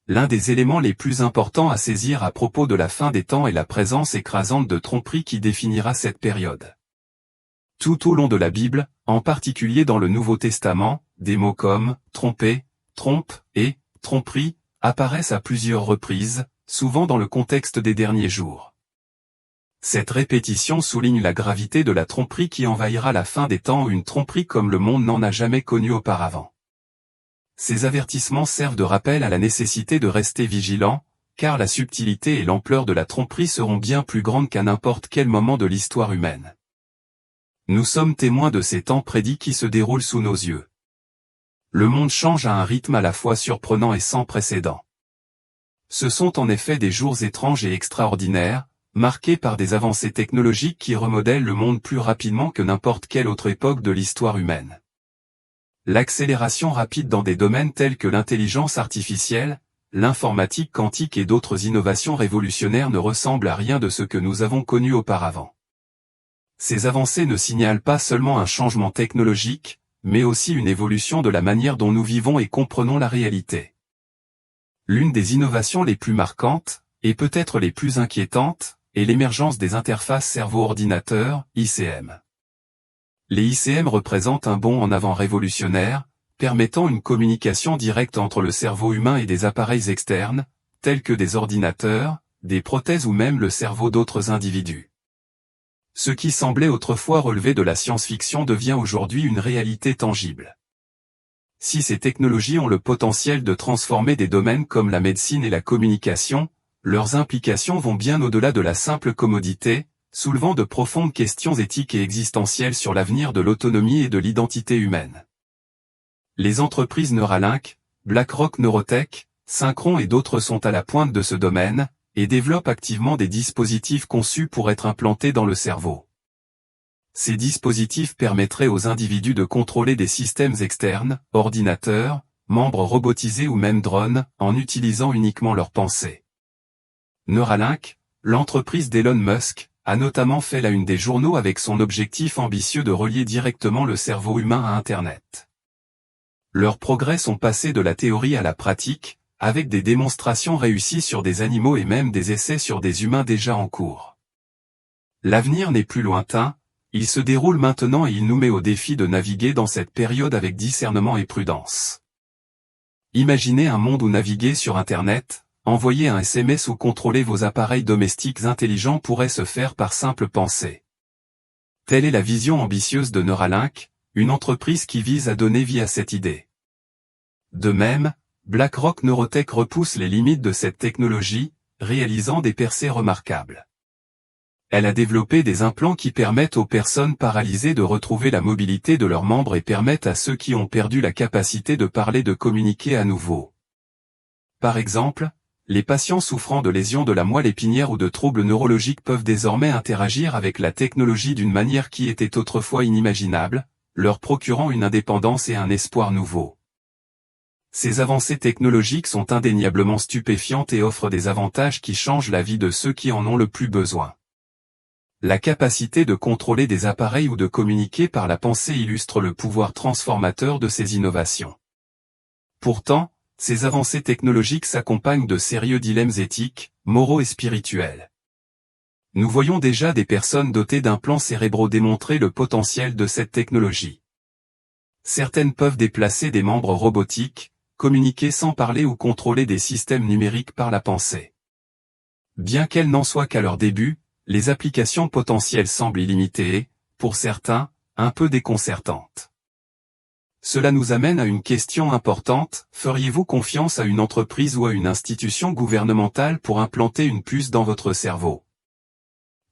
l'un des éléments les plus importants à saisir à propos de la fin des temps est la présence écrasante de tromperie qui définira cette période. Tout au long de la Bible, en particulier dans le Nouveau Testament, des mots comme « tromper »,« trompe » et « tromperie » apparaissent à plusieurs reprises, souvent dans le contexte des derniers jours. Cette répétition souligne la gravité de la tromperie qui envahira la fin des temps, une tromperie comme le monde n'en a jamais connue auparavant. Ces avertissements servent de rappel à la nécessité de rester vigilant, car la subtilité et l'ampleur de la tromperie seront bien plus grandes qu'à n'importe quel moment de l'histoire humaine. Nous sommes témoins de ces temps prédits qui se déroulent sous nos yeux. Le monde change à un rythme à la fois surprenant et sans précédent. Ce sont en effet des jours étranges et extraordinaires, marqués par des avancées technologiques qui remodèlent le monde plus rapidement que n'importe quelle autre époque de l'histoire humaine. L'accélération rapide dans des domaines tels que l'intelligence artificielle, l'informatique quantique et d'autres innovations révolutionnaires ne ressemble à rien de ce que nous avons connu auparavant. Ces avancées ne signalent pas seulement un changement technologique, mais aussi une évolution de la manière dont nous vivons et comprenons la réalité. L'une des innovations les plus marquantes, et peut-être les plus inquiétantes, est l'émergence des interfaces cerveau-ordinateur, ICM. Les ICM représentent un bond en avant révolutionnaire, permettant une communication directe entre le cerveau humain et des appareils externes, tels que des ordinateurs, des prothèses ou même le cerveau d'autres individus. Ce qui semblait autrefois relever de la science-fiction devient aujourd'hui une réalité tangible. Si ces technologies ont le potentiel de transformer des domaines comme la médecine et la communication, leurs implications vont bien au-delà de la simple commodité, soulevant de profondes questions éthiques et existentielles sur l'avenir de l'autonomie et de l'identité humaine. Les entreprises Neuralink, BlackRock Neurotech, Synchron et d'autres sont à la pointe de ce domaine, et développent activement des dispositifs conçus pour être implantés dans le cerveau. Ces dispositifs permettraient aux individus de contrôler des systèmes externes, ordinateurs, membres robotisés ou même drones, en utilisant uniquement leurs pensées. Neuralink, l'entreprise d'Elon Musk, a notamment fait la une des journaux avec son objectif ambitieux de relier directement le cerveau humain à Internet. Leurs progrès sont passés de la théorie à la pratique, avec des démonstrations réussies sur des animaux et même des essais sur des humains déjà en cours. L'avenir n'est plus lointain, il se déroule maintenant et il nous met au défi de naviguer dans cette période avec discernement et prudence. Imaginez un monde où naviguer sur Internet, envoyer un SMS ou contrôler vos appareils domestiques intelligents pourrait se faire par simple pensée. Telle est la vision ambitieuse de Neuralink, une entreprise qui vise à donner vie à cette idée. De même, BlackRock Neurotech repousse les limites de cette technologie, réalisant des percées remarquables. Elle a développé des implants qui permettent aux personnes paralysées de retrouver la mobilité de leurs membres et permettent à ceux qui ont perdu la capacité de parler de communiquer à nouveau. Par exemple, les patients souffrant de lésions de la moelle épinière ou de troubles neurologiques peuvent désormais interagir avec la technologie d'une manière qui était autrefois inimaginable, leur procurant une indépendance et un espoir nouveau. Ces avancées technologiques sont indéniablement stupéfiantes et offrent des avantages qui changent la vie de ceux qui en ont le plus besoin. La capacité de contrôler des appareils ou de communiquer par la pensée illustre le pouvoir transformateur de ces innovations. Pourtant, ces avancées technologiques s'accompagnent de sérieux dilemmes éthiques, moraux et spirituels. Nous voyons déjà des personnes dotées d'implants cérébraux démontrer le potentiel de cette technologie. Certaines peuvent déplacer des membres robotiques, communiquer sans parler ou contrôler des systèmes numériques par la pensée. Bien qu'elles n'en soient qu'à leur début, les applications potentielles semblent illimitées et, pour certains, un peu déconcertantes. Cela nous amène à une question importante, feriez-vous confiance à une entreprise ou à une institution gouvernementale pour implanter une puce dans votre cerveau?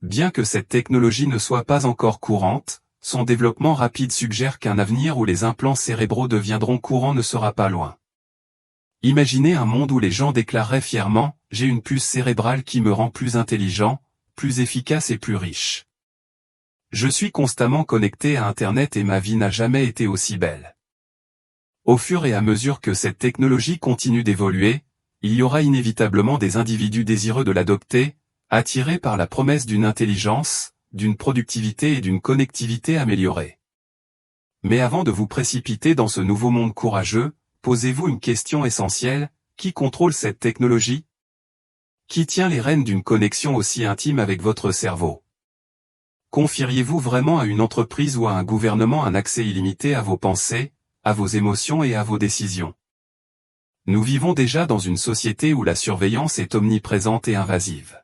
Bien que cette technologie ne soit pas encore courante, son développement rapide suggère qu'un avenir où les implants cérébraux deviendront courants ne sera pas loin. Imaginez un monde où les gens déclareraient fièrement « J'ai une puce cérébrale qui me rend plus intelligent, plus efficace et plus riche. Je suis constamment connecté à Internet et ma vie n'a jamais été aussi belle. » Au fur et à mesure que cette technologie continue d'évoluer, il y aura inévitablement des individus désireux de l'adopter, attirés par la promesse d'une intelligence, d'une productivité et d'une connectivité améliorée. Mais avant de vous précipiter dans ce nouveau monde courageux, posez-vous une question essentielle, Qui contrôle cette technologie? Qui tient les rênes d'une connexion aussi intime avec votre cerveau? Confieriez-vous vraiment à une entreprise ou à un gouvernement un accès illimité à vos pensées, à vos émotions et à vos décisions? Nous vivons déjà dans une société où la surveillance est omniprésente et invasive.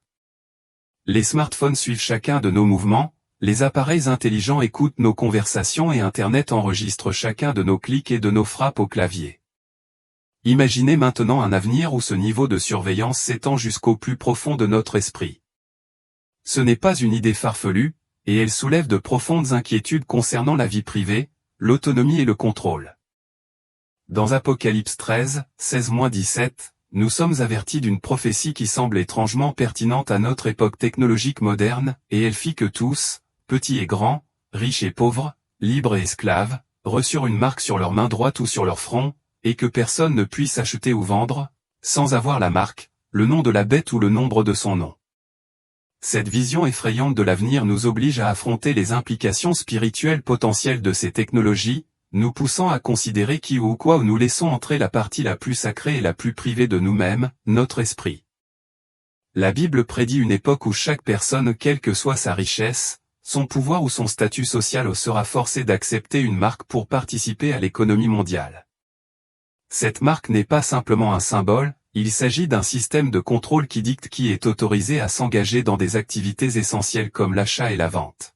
Les smartphones suivent chacun de nos mouvements, les appareils intelligents écoutent nos conversations et Internet enregistre chacun de nos clics et de nos frappes au clavier. Imaginez maintenant un avenir où ce niveau de surveillance s'étend jusqu'au plus profond de notre esprit. Ce n'est pas une idée farfelue, et elle soulève de profondes inquiétudes concernant la vie privée, l'autonomie et le contrôle. Dans Apocalypse 13, 16-17, nous sommes avertis d'une prophétie qui semble étrangement pertinente à notre époque technologique moderne, et elle fit que tous, petits et grands, riches et pauvres, libres et esclaves, reçurent une marque sur leur main droite ou sur leur front, et que personne ne puisse acheter ou vendre, sans avoir la marque, le nom de la bête ou le nombre de son nom. Cette vision effrayante de l'avenir nous oblige à affronter les implications spirituelles potentielles de ces technologies, nous poussant à considérer qui ou quoi nous laissons entrer la partie la plus sacrée et la plus privée de nous-mêmes, notre esprit. La Bible prédit une époque où chaque personne, quelle que soit sa richesse, son pouvoir ou son statut social sera forcé d'accepter une marque pour participer à l'économie mondiale. Cette marque n'est pas simplement un symbole, il s'agit d'un système de contrôle qui dicte qui est autorisé à s'engager dans des activités essentielles comme l'achat et la vente.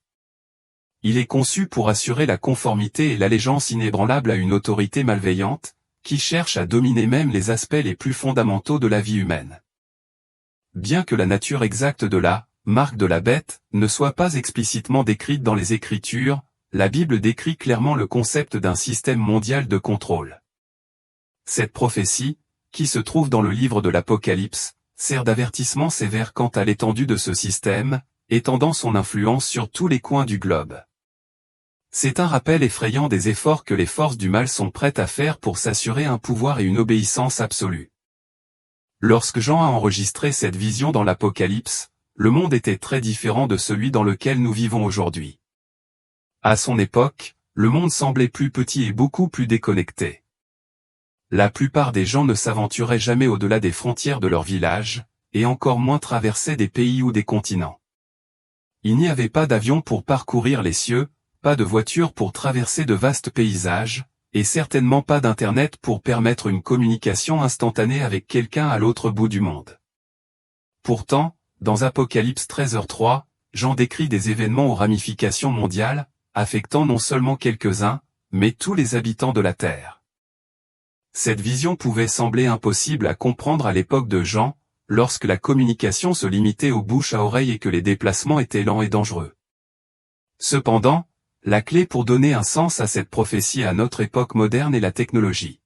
Il est conçu pour assurer la conformité et l'allégeance inébranlable à une autorité malveillante, qui cherche à dominer même les aspects les plus fondamentaux de la vie humaine. Bien que la nature exacte de la marque de la bête ne soit pas explicitement décrite dans les Écritures, la Bible décrit clairement le concept d'un système mondial de contrôle. Cette prophétie, qui se trouve dans le livre de l'Apocalypse, sert d'avertissement sévère quant à l'étendue de ce système, étendant son influence sur tous les coins du globe. C'est un rappel effrayant des efforts que les forces du mal sont prêtes à faire pour s'assurer un pouvoir et une obéissance absolue. Lorsque Jean a enregistré cette vision dans l'Apocalypse, le monde était très différent de celui dans lequel nous vivons aujourd'hui. À son époque, le monde semblait plus petit et beaucoup plus déconnecté. La plupart des gens ne s'aventuraient jamais au-delà des frontières de leur village, et encore moins traversaient des pays ou des continents. Il n'y avait pas d'avion pour parcourir les cieux, pas de voiture pour traverser de vastes paysages, et certainement pas d'internet pour permettre une communication instantanée avec quelqu'un à l'autre bout du monde. Pourtant, dans Apocalypse 13h3, Jean décrit des événements aux ramifications mondiales, affectant non seulement quelques-uns, mais tous les habitants de la Terre. Cette vision pouvait sembler impossible à comprendre à l'époque de Jean, lorsque la communication se limitait aux bouches à oreille et que les déplacements étaient lents et dangereux. Cependant, la clé pour donner un sens à cette prophétie à notre époque moderne est la technologie.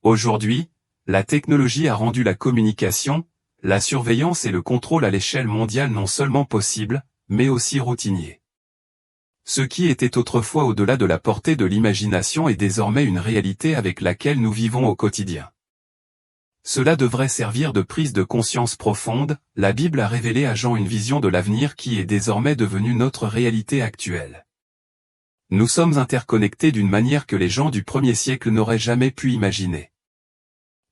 Aujourd'hui, la technologie a rendu la communication, la surveillance et le contrôle à l'échelle mondiale non seulement possibles, mais aussi routiniers. Ce qui était autrefois au-delà de la portée de l'imagination est désormais une réalité avec laquelle nous vivons au quotidien. Cela devrait servir de prise de conscience profonde, la Bible a révélé à Jean une vision de l'avenir qui est désormais devenue notre réalité actuelle. Nous sommes interconnectés d'une manière que les gens du 1er siècle n'auraient jamais pu imaginer.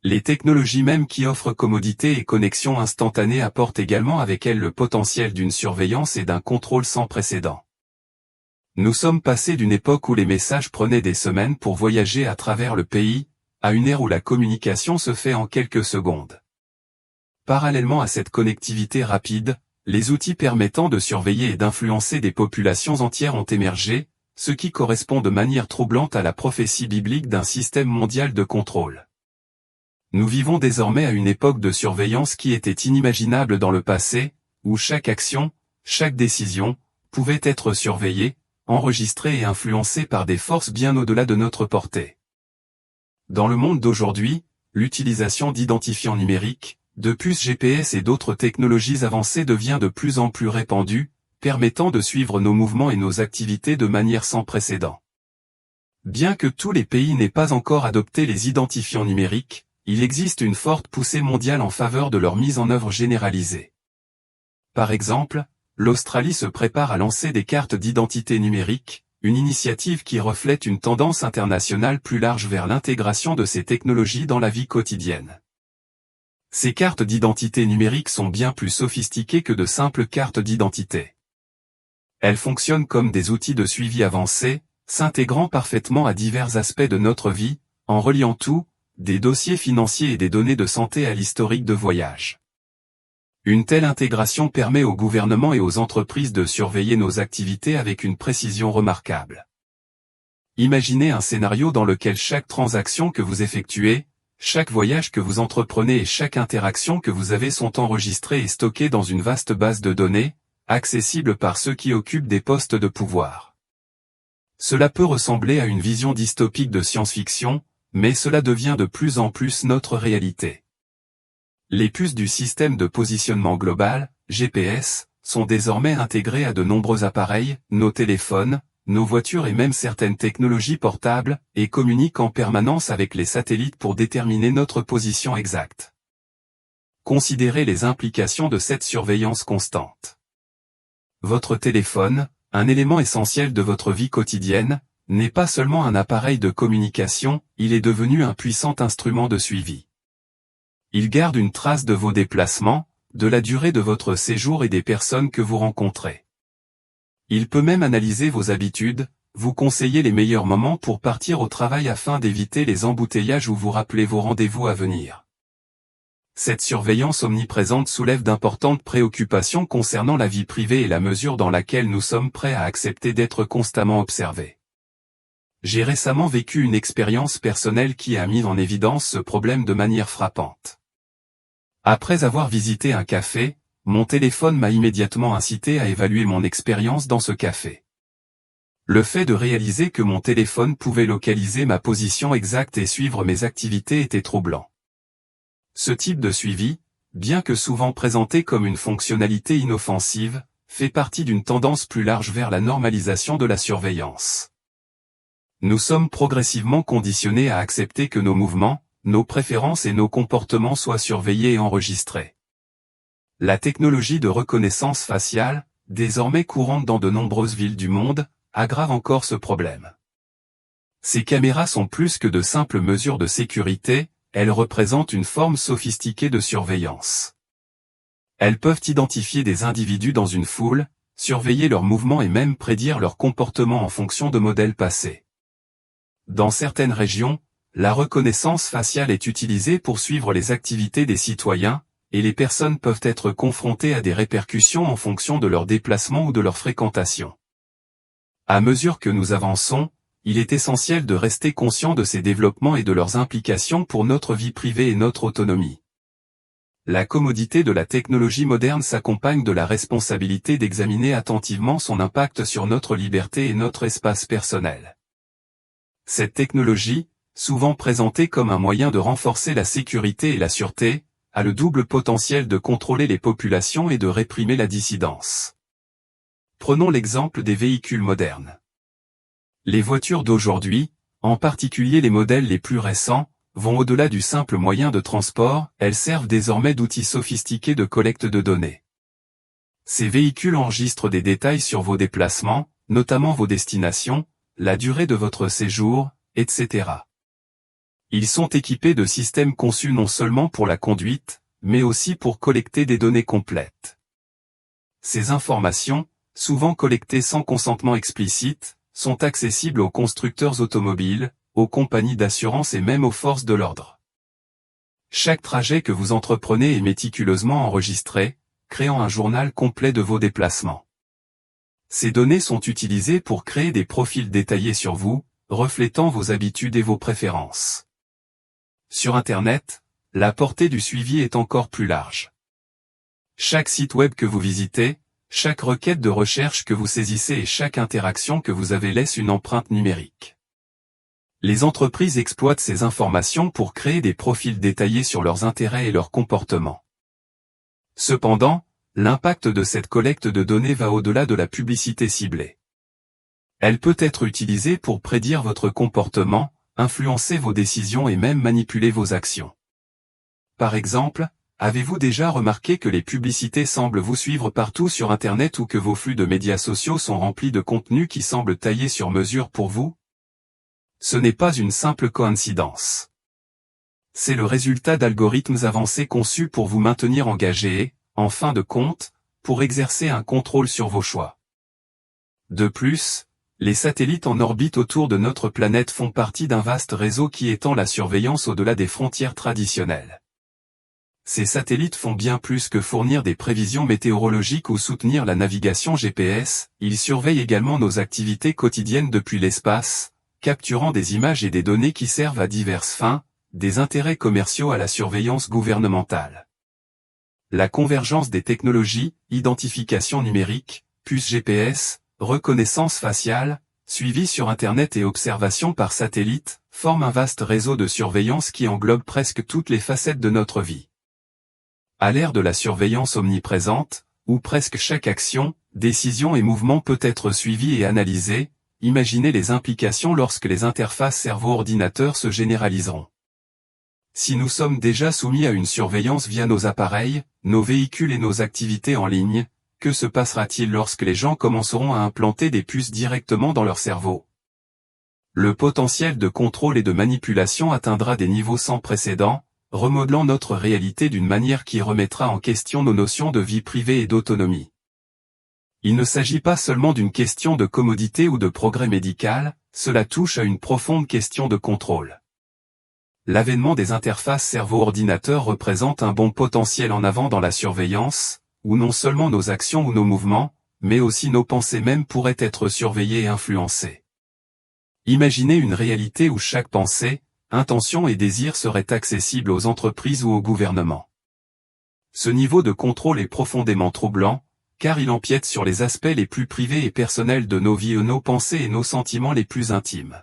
Les technologies même qui offrent commodité et connexion instantanée apportent également avec elles le potentiel d'une surveillance et d'un contrôle sans précédent. Nous sommes passés d'une époque où les messages prenaient des semaines pour voyager à travers le pays, à une ère où la communication se fait en quelques secondes. Parallèlement à cette connectivité rapide, les outils permettant de surveiller et d'influencer des populations entières ont émergé, ce qui correspond de manière troublante à la prophétie biblique d'un système mondial de contrôle. Nous vivons désormais à une époque de surveillance qui était inimaginable dans le passé, où chaque action, chaque décision, pouvait être surveillée, enregistrée et influencée par des forces bien au-delà de notre portée. Dans le monde d'aujourd'hui, l'utilisation d'identifiants numériques, de puces GPS et d'autres technologies avancées devient de plus en plus répandue, permettant de suivre nos mouvements et nos activités de manière sans précédent. Bien que tous les pays n'aient pas encore adopté les identifiants numériques, il existe une forte poussée mondiale en faveur de leur mise en œuvre généralisée. Par exemple, l'Australie se prépare à lancer des cartes d'identité numérique, une initiative qui reflète une tendance internationale plus large vers l'intégration de ces technologies dans la vie quotidienne. Ces cartes d'identité numérique sont bien plus sophistiquées que de simples cartes d'identité. Elles fonctionnent comme des outils de suivi avancés, s'intégrant parfaitement à divers aspects de notre vie, en reliant tout, des dossiers financiers et des données de santé à l'historique de voyage. Une telle intégration permet aux gouvernements et aux entreprises de surveiller nos activités avec une précision remarquable. Imaginez un scénario dans lequel chaque transaction que vous effectuez, chaque voyage que vous entreprenez et chaque interaction que vous avez sont enregistrées et stockées dans une vaste base de données, accessible par ceux qui occupent des postes de pouvoir. Cela peut ressembler à une vision dystopique de science-fiction, mais cela devient de plus en plus notre réalité. Les puces du système de positionnement global, GPS, sont désormais intégrées à de nombreux appareils, nos téléphones, nos voitures et même certaines technologies portables, et communiquent en permanence avec les satellites pour déterminer notre position exacte. Considérez les implications de cette surveillance constante. Votre téléphone, un élément essentiel de votre vie quotidienne, n'est pas seulement un appareil de communication, il est devenu un puissant instrument de suivi. Il garde une trace de vos déplacements, de la durée de votre séjour et des personnes que vous rencontrez. Il peut même analyser vos habitudes, vous conseiller les meilleurs moments pour partir au travail afin d'éviter les embouteillages ou vous rappeler vos rendez-vous à venir. Cette surveillance omniprésente soulève d'importantes préoccupations concernant la vie privée et la mesure dans laquelle nous sommes prêts à accepter d'être constamment observés. J'ai récemment vécu une expérience personnelle qui a mis en évidence ce problème de manière frappante. Après avoir visité un café, mon téléphone m'a immédiatement incité à évaluer mon expérience dans ce café. Le fait de réaliser que mon téléphone pouvait localiser ma position exacte et suivre mes activités était troublant. Ce type de suivi, bien que souvent présenté comme une fonctionnalité inoffensive, fait partie d'une tendance plus large vers la normalisation de la surveillance. Nous sommes progressivement conditionnés à accepter que nos mouvements, nos préférences et nos comportements soient surveillés et enregistrés. La technologie de reconnaissance faciale, désormais courante dans de nombreuses villes du monde, aggrave encore ce problème. Ces caméras sont plus que de simples mesures de sécurité, elles représentent une forme sophistiquée de surveillance. Elles peuvent identifier des individus dans une foule, surveiller leurs mouvements et même prédire leur comportement en fonction de modèles passés. Dans certaines régions, la reconnaissance faciale est utilisée pour suivre les activités des citoyens, et les personnes peuvent être confrontées à des répercussions en fonction de leur déplacement ou de leur fréquentation. À mesure que nous avançons, il est essentiel de rester conscient de ces développements et de leurs implications pour notre vie privée et notre autonomie. La commodité de la technologie moderne s'accompagne de la responsabilité d'examiner attentivement son impact sur notre liberté et notre espace personnel. Cette technologie, souvent présentée comme un moyen de renforcer la sécurité et la sûreté, a le double potentiel de contrôler les populations et de réprimer la dissidence. Prenons l'exemple des véhicules modernes. Les voitures d'aujourd'hui, en particulier les modèles les plus récents, vont au-delà du simple moyen de transport, elles servent désormais d'outils sophistiqués de collecte de données. Ces véhicules enregistrent des détails sur vos déplacements, notamment vos destinations, la durée de votre séjour, etc. Ils sont équipés de systèmes conçus non seulement pour la conduite, mais aussi pour collecter des données complètes. Ces informations, souvent collectées sans consentement explicite, sont accessibles aux constructeurs automobiles, aux compagnies d'assurance et même aux forces de l'ordre. Chaque trajet que vous entreprenez est méticuleusement enregistré, créant un journal complet de vos déplacements. Ces données sont utilisées pour créer des profils détaillés sur vous, reflétant vos habitudes et vos préférences. Sur Internet, la portée du suivi est encore plus large. Chaque site web que vous visitez, chaque requête de recherche que vous saisissez et chaque interaction que vous avez laisse une empreinte numérique. Les entreprises exploitent ces informations pour créer des profils détaillés sur leurs intérêts et leurs comportements. Cependant, l'impact de cette collecte de données va au-delà de la publicité ciblée. Elle peut être utilisée pour prédire votre comportement, influencer vos décisions et même manipuler vos actions. Par exemple, avez-vous déjà remarqué que les publicités semblent vous suivre partout sur Internet ou que vos flux de médias sociaux sont remplis de contenus qui semblent taillés sur mesure pour vous? Ce n'est pas une simple coïncidence. C'est le résultat d'algorithmes avancés conçus pour vous maintenir engagé et, en fin de compte, pour exercer un contrôle sur vos choix. De plus, les satellites en orbite autour de notre planète font partie d'un vaste réseau qui étend la surveillance au-delà des frontières traditionnelles. Ces satellites font bien plus que fournir des prévisions météorologiques ou soutenir la navigation GPS, ils surveillent également nos activités quotidiennes depuis l'espace, capturant des images et des données qui servent à diverses fins, des intérêts commerciaux à la surveillance gouvernementale. La convergence des technologies, identification numérique, puces GPS, reconnaissance faciale, suivi sur Internet et observation par satellite, forment un vaste réseau de surveillance qui englobe presque toutes les facettes de notre vie. À l'ère de la surveillance omniprésente, où presque chaque action, décision et mouvement peut être suivi et analysé, imaginez les implications lorsque les interfaces cerveau-ordinateur se généraliseront. Si nous sommes déjà soumis à une surveillance via nos appareils, nos véhicules et nos activités en ligne, que se passera-t-il lorsque les gens commenceront à implanter des puces directement dans leur cerveau? Le potentiel de contrôle et de manipulation atteindra des niveaux sans précédent, remodelant notre réalité d'une manière qui remettra en question nos notions de vie privée et d'autonomie. Il ne s'agit pas seulement d'une question de commodité ou de progrès médical, cela touche à une profonde question de contrôle. L'avènement des interfaces cerveau-ordinateur représente un bon potentiel en avant dans la surveillance, où non seulement nos actions ou nos mouvements, mais aussi nos pensées même pourraient être surveillées et influencées. Imaginez une réalité où chaque pensée, intention et désir seraient accessibles aux entreprises ou au gouvernement. Ce niveau de contrôle est profondément troublant, car il empiète sur les aspects les plus privés et personnels de nos vies, nos pensées et nos sentiments les plus intimes.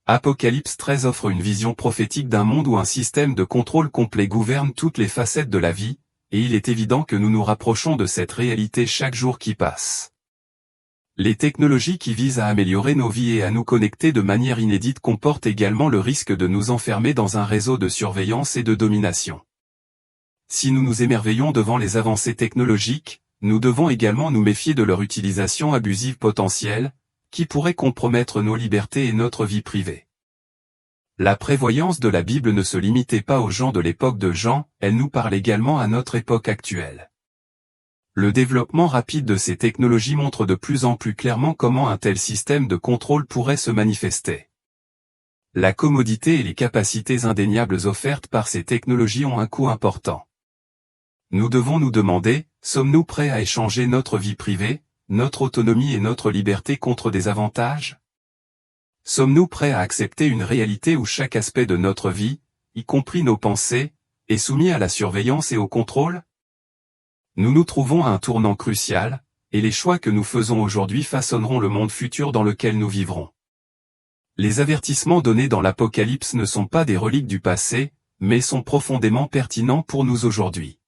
Apocalypse 13 offre une vision prophétique d'un monde où un système de contrôle complet gouverne toutes les facettes de la vie, et il est évident que nous nous rapprochons de cette réalité chaque jour qui passe. Les technologies qui visent à améliorer nos vies et à nous connecter de manière inédite comportent également le risque de nous enfermer dans un réseau de surveillance et de domination. Si nous nous émerveillons devant les avancées technologiques, nous devons également nous méfier de leur utilisation abusive potentielle, qui pourrait compromettre nos libertés et notre vie privée. La prévoyance de la Bible ne se limitait pas aux gens de l'époque de Jean, elle nous parle également à notre époque actuelle. Le développement rapide de ces technologies montre de plus en plus clairement comment un tel système de contrôle pourrait se manifester. La commodité et les capacités indéniables offertes par ces technologies ont un coût important. Nous devons nous demander, sommes-nous prêts à échanger notre vie privée, notre autonomie et notre liberté contre des avantages? Sommes-nous prêts à accepter une réalité où chaque aspect de notre vie, y compris nos pensées, est soumis à la surveillance et au contrôle? Nous nous trouvons à un tournant crucial, et les choix que nous faisons aujourd'hui façonneront le monde futur dans lequel nous vivrons. Les avertissements donnés dans l'Apocalypse ne sont pas des reliques du passé, mais sont profondément pertinents pour nous aujourd'hui.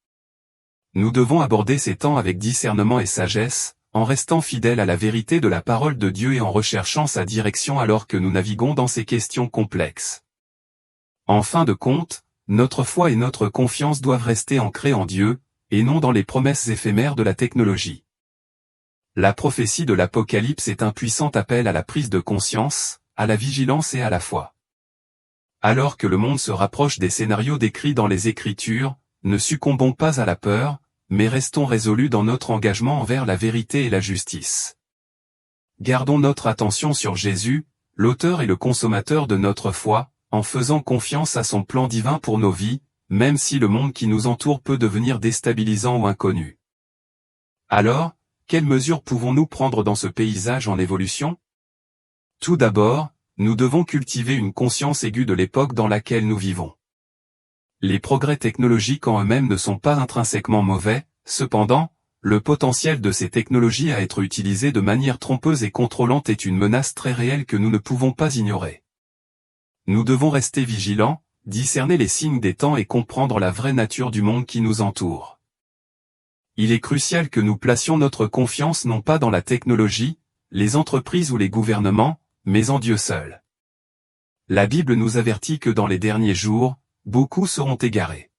Nous devons aborder ces temps avec discernement et sagesse, en restant fidèles à la vérité de la parole de Dieu et en recherchant sa direction alors que nous naviguons dans ces questions complexes. En fin de compte, notre foi et notre confiance doivent rester ancrées en Dieu, et non dans les promesses éphémères de la technologie. La prophétie de l'Apocalypse est un puissant appel à la prise de conscience, à la vigilance et à la foi. Alors que le monde se rapproche des scénarios décrits dans les Écritures, ne succombons pas à la peur, mais restons résolus dans notre engagement envers la vérité et la justice. Gardons notre attention sur Jésus, l'auteur et le consommateur de notre foi, en faisant confiance à son plan divin pour nos vies, même si le monde qui nous entoure peut devenir déstabilisant ou inconnu. Alors, quelles mesures pouvons-nous prendre dans ce paysage en évolution? Tout d'abord, nous devons cultiver une conscience aiguë de l'époque dans laquelle nous vivons. Les progrès technologiques en eux-mêmes ne sont pas intrinsèquement mauvais, cependant, le potentiel de ces technologies à être utilisées de manière trompeuse et contrôlante est une menace très réelle que nous ne pouvons pas ignorer. Nous devons rester vigilants, discerner les signes des temps et comprendre la vraie nature du monde qui nous entoure. Il est crucial que nous placions notre confiance non pas dans la technologie, les entreprises ou les gouvernements, mais en Dieu seul. La Bible nous avertit que dans les derniers jours, beaucoup seront égarés.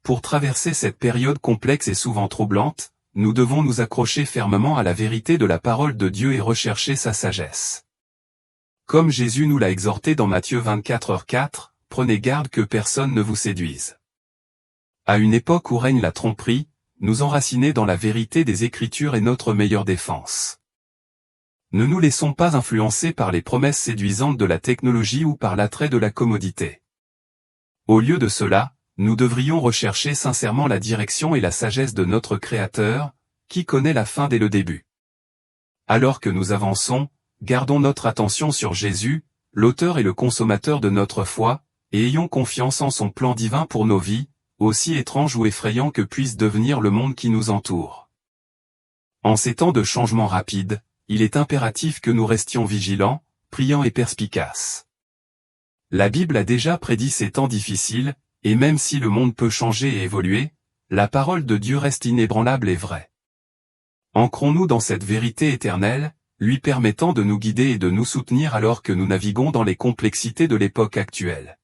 Pour traverser cette période complexe et souvent troublante, nous devons nous accrocher fermement à la vérité de la parole de Dieu et rechercher sa sagesse. Comme Jésus nous l'a exhorté dans Matthieu 24h4, prenez garde que personne ne vous séduise. À une époque où règne la tromperie, nous enraciner dans la vérité des Écritures est notre meilleure défense. Ne nous laissons pas influencer par les promesses séduisantes de la technologie ou par l'attrait de la commodité. Au lieu de cela, nous devrions rechercher sincèrement la direction et la sagesse de notre Créateur, qui connaît la fin dès le début. Alors que nous avançons, gardons notre attention sur Jésus, l'auteur et le consommateur de notre foi, et ayons confiance en son plan divin pour nos vies, aussi étrange ou effrayant que puisse devenir le monde qui nous entoure. En ces temps de changement rapide, il est impératif que nous restions vigilants, priants et perspicaces. La Bible a déjà prédit ces temps difficiles, et même si le monde peut changer et évoluer, la parole de Dieu reste inébranlable et vraie. Ancrons-nous dans cette vérité éternelle, lui permettant de nous guider et de nous soutenir alors que nous naviguons dans les complexités de l'époque actuelle.